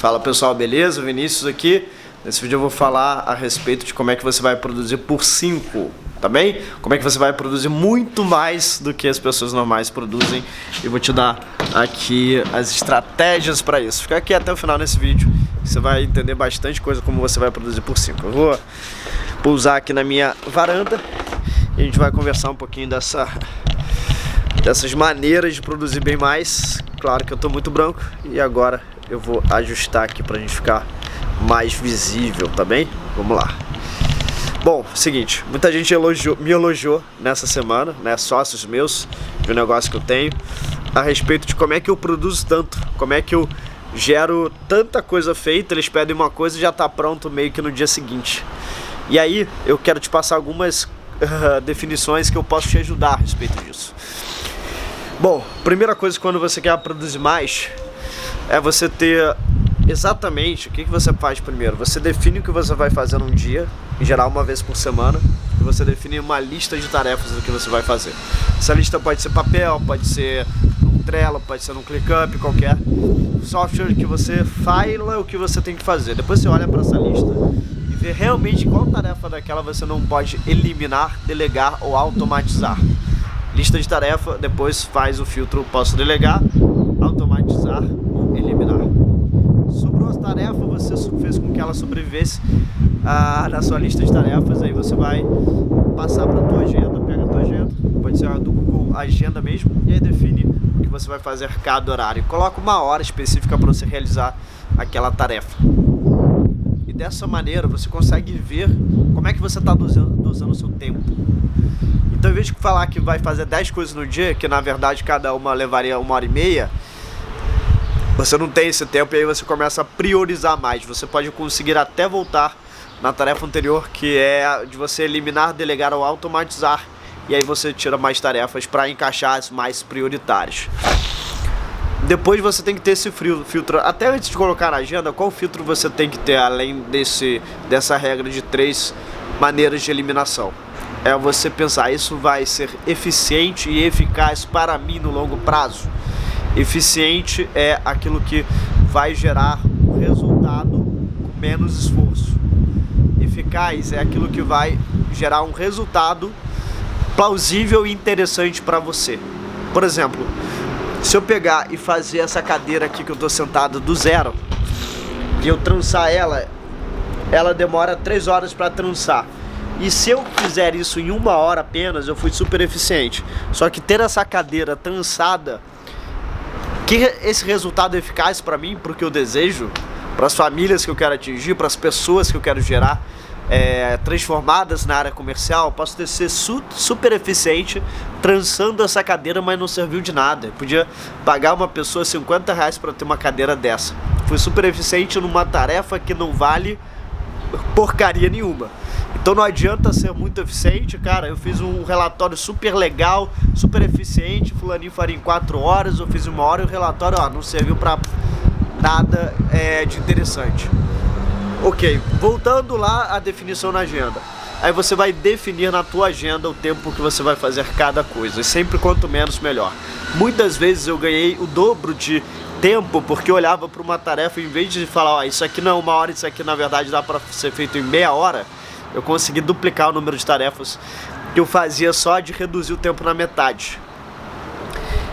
Fala pessoal, beleza? Vinícius aqui. Nesse vídeo eu vou falar a respeito de como é que você vai produzir por 5, tá bem? Como é que você vai produzir muito mais do que as pessoas normais produzem. E vou te dar aqui as estratégias para isso. Fica aqui até o final desse vídeo, que você vai entender bastante coisa como você vai produzir por 5. Eu vou pousar aqui na minha varanda e a gente vai conversar um pouquinho dessas maneiras de produzir bem mais. Claro que eu tô muito branco e agora eu vou ajustar aqui pra gente ficar mais visível, tá bem? Vamos lá. Bom, seguinte, muita gente me elogiou nessa semana, né, sócios meus, de um negócio que eu tenho, a respeito de como é que eu produzo tanto, como é que eu gero tanta coisa feita. Eles pedem uma coisa e já tá pronto meio que no dia seguinte. E aí eu quero te passar algumas definições que eu posso te ajudar a respeito disso. Bom, primeira coisa, quando você quer produzir mais, é você ter exatamente o que você faz primeiro. Você define o que você vai fazer num dia, em geral uma vez por semana, e você define uma lista de tarefas do que você vai fazer. Essa lista pode ser papel, pode ser num Trello, pode ser num ClickUp, qualquer software que você fala o que você tem que fazer. Depois você olha para essa lista e vê realmente qual tarefa daquela você não pode eliminar, delegar ou automatizar. Lista de tarefa, depois faz o filtro posso delegar, automatizar ou eliminar. Sobrou as tarefas, você fez com que ela sobrevivesse na sua lista de tarefas. Aí você vai passar para a tua agenda, pega a tua agenda, pode ser a do Google Agenda mesmo, e aí define o que você vai fazer cada horário. Coloca uma hora específica para você realizar aquela tarefa. E dessa maneira você consegue ver como é que você está dosando o seu tempo. Então, em vez de falar que vai fazer 10 coisas no dia, que na verdade cada uma levaria 1h30, você não tem esse tempo e aí você começa a priorizar mais. Você pode conseguir até voltar na tarefa anterior, que é de você eliminar, delegar ou automatizar. E aí você tira mais tarefas para encaixar as mais prioritárias. Depois você tem que ter esse filtro. Até antes de colocar na agenda, qual filtro você tem que ter, além dessa regra de 3 maneiras de eliminação? É você pensar, isso vai ser eficiente e eficaz para mim no longo prazo. Eficiente é aquilo que vai gerar um resultado com menos esforço. Eficaz é aquilo que vai gerar um resultado plausível e interessante para você. Por exemplo, se eu pegar e fazer essa cadeira aqui que eu estou sentado do zero e eu trançar ela demora 3 horas para trançar. E se eu fizer isso em 1 hora apenas, eu fui super eficiente. Só que ter essa cadeira trançada, que esse resultado é eficaz para mim, para o que eu desejo, para as famílias que eu quero atingir, para as pessoas que eu quero gerar, transformadas na área comercial, posso ser super eficiente trançando essa cadeira, mas não serviu de nada. Eu podia pagar uma pessoa R$50 para ter uma cadeira dessa. Fui super eficiente numa tarefa que não vale porcaria nenhuma. Então não adianta ser muito eficiente, cara. Eu fiz um relatório super legal, super eficiente, fulaninho faria em 4 horas, eu fiz em 1 hora e o relatório não serviu pra nada de interessante. Ok, voltando lá à definição na agenda. Aí você vai definir na tua agenda o tempo que você vai fazer cada coisa, e sempre quanto menos melhor. Muitas vezes eu ganhei o dobro de tempo porque eu olhava para uma tarefa, em vez de falar, isso aqui não é 1 hora, isso aqui na verdade dá para ser feito em meia hora, eu consegui duplicar o número de tarefas que eu fazia só de reduzir o tempo na metade.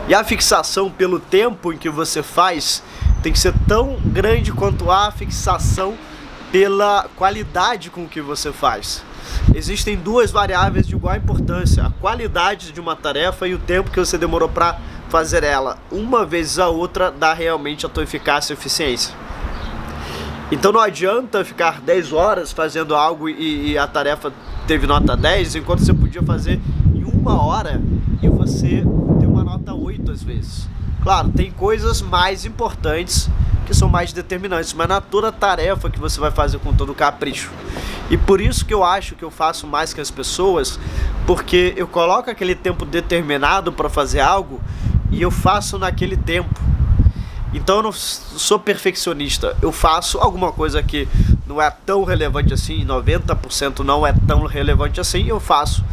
E a fixação pelo tempo em que você faz tem que ser tão grande quanto a fixação pela qualidade com que você faz. Existem 2 variáveis de igual importância: a qualidade de uma tarefa e o tempo que você demorou para fazer ela. Uma vez a outra dá realmente a tua eficácia e eficiência. Então não adianta ficar 10 horas fazendo algo e a tarefa teve nota 10, enquanto você podia fazer em 1 hora e você tem uma nota 8 às vezes. Claro, tem coisas mais importantes que são mais determinantes, mas não é toda tarefa que você vai fazer com todo capricho. E por isso que eu acho que eu faço mais que as pessoas, porque eu coloco aquele tempo determinado para fazer algo e eu faço naquele tempo. Então eu não sou perfeccionista, eu faço alguma coisa que não é tão relevante assim, 90% não é tão relevante assim, eu faço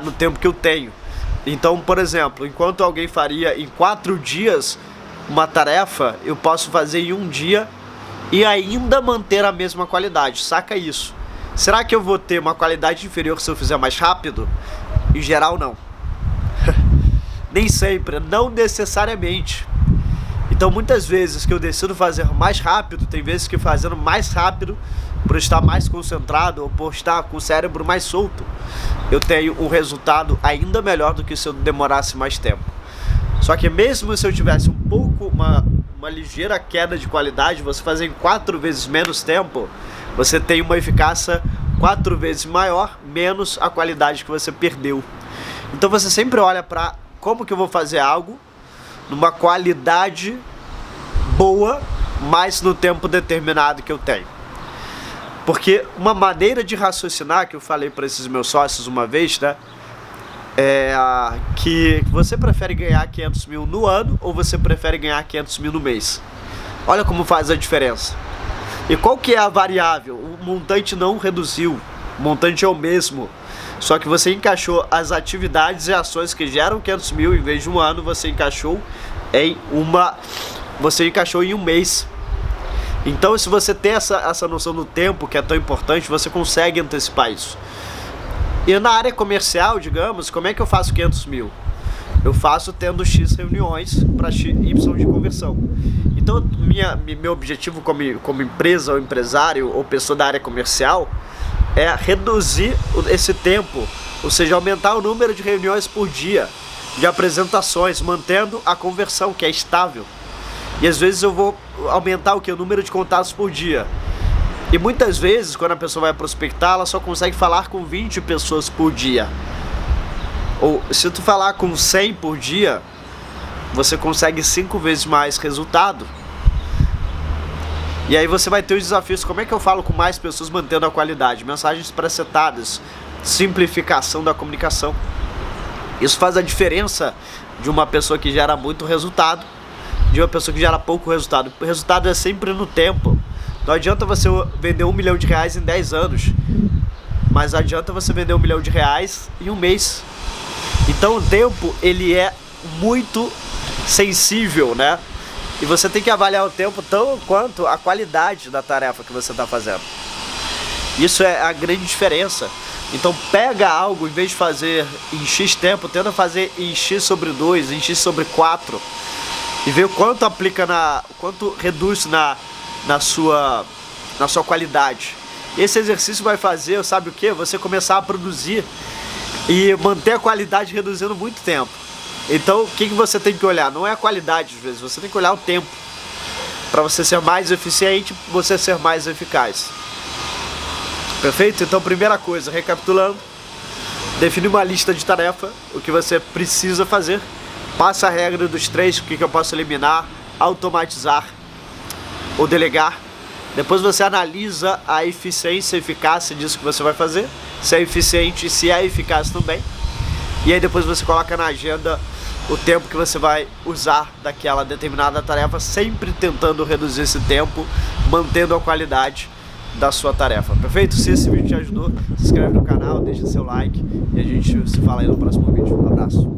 no tempo que eu tenho. Então, por exemplo, enquanto alguém faria em 4 dias uma tarefa, eu posso fazer em 1 dia e ainda manter a mesma qualidade. Saca isso. Será que eu vou ter uma qualidade inferior se eu fizer mais rápido? Em geral, não. Nem sempre, não necessariamente. Então, muitas vezes que eu decido fazer mais rápido, tem vezes que fazendo mais rápido, por estar mais concentrado ou por estar com o cérebro mais solto, eu tenho um resultado ainda melhor do que se eu demorasse mais tempo. Só que mesmo se eu tivesse um pouco, uma ligeira queda de qualidade, você fazer em 4 vezes menos tempo, você tem uma eficácia 4 vezes maior, menos a qualidade que você perdeu. Então você sempre olha para como que eu vou fazer algo numa qualidade boa, mas no tempo determinado que eu tenho. Porque uma maneira de raciocinar, que eu falei para esses meus sócios uma vez, né? É que você prefere ganhar 500 mil no ano ou você prefere ganhar 500 mil no mês? Olha como faz a diferença. E qual que é a variável? O montante não reduziu, o montante é o mesmo. Só que você encaixou as atividades e ações que geram 500 mil em vez de um ano, você encaixou em um mês. Então, se você tem essa noção do tempo, que é tão importante, você consegue antecipar isso. E na área comercial, digamos, como é que eu faço 500 mil? Eu faço tendo X reuniões para Y de conversão. Então, meu objetivo como empresa ou empresário ou pessoa da área comercial é reduzir esse tempo, ou seja, aumentar o número de reuniões por dia, de apresentações, mantendo a conversão, que é estável. E às vezes eu vou aumentar o número de contatos por dia. E muitas vezes, quando a pessoa vai prospectar, ela só consegue falar com 20 pessoas por dia. Ou se tu falar com 100 por dia, você consegue 5 vezes mais resultado. E aí você vai ter os desafios. Como é que eu falo com mais pessoas mantendo a qualidade? Mensagens presetadas, simplificação da comunicação. Isso faz a diferença de uma pessoa que gera muito resultado de uma pessoa que gera pouco resultado. O resultado é sempre no tempo. Não adianta você vender R$1 milhão em 10 anos, mas adianta você vender R$1 milhão em um mês. Então o tempo, ele é muito sensível, né? E você tem que avaliar o tempo tão quanto a qualidade da tarefa que você está fazendo. Isso é a grande diferença. Então pega algo, em vez de fazer em X tempo, tenta fazer em X sobre 2, em X sobre 4, e ver o quanto aplica quanto reduz na sua qualidade. Esse exercício vai fazer, sabe o que? Você começar a produzir e manter a qualidade reduzindo muito tempo. Então o que você tem que olhar? Não é a qualidade às vezes, você tem que olhar o tempo. Para você ser mais eficiente, você ser mais eficaz. Perfeito? Então primeira coisa, recapitulando, define uma lista de tarefa, o que você precisa fazer. Passa a regra dos 3, o que eu posso eliminar, automatizar ou delegar. Depois você analisa a eficiência e eficácia disso que você vai fazer, se é eficiente e se é eficaz também. E aí depois você coloca na agenda o tempo que você vai usar daquela determinada tarefa, sempre tentando reduzir esse tempo, mantendo a qualidade da sua tarefa. Perfeito? Se esse vídeo te ajudou, se inscreve no canal, deixa seu like e a gente se fala aí no próximo vídeo. Um abraço.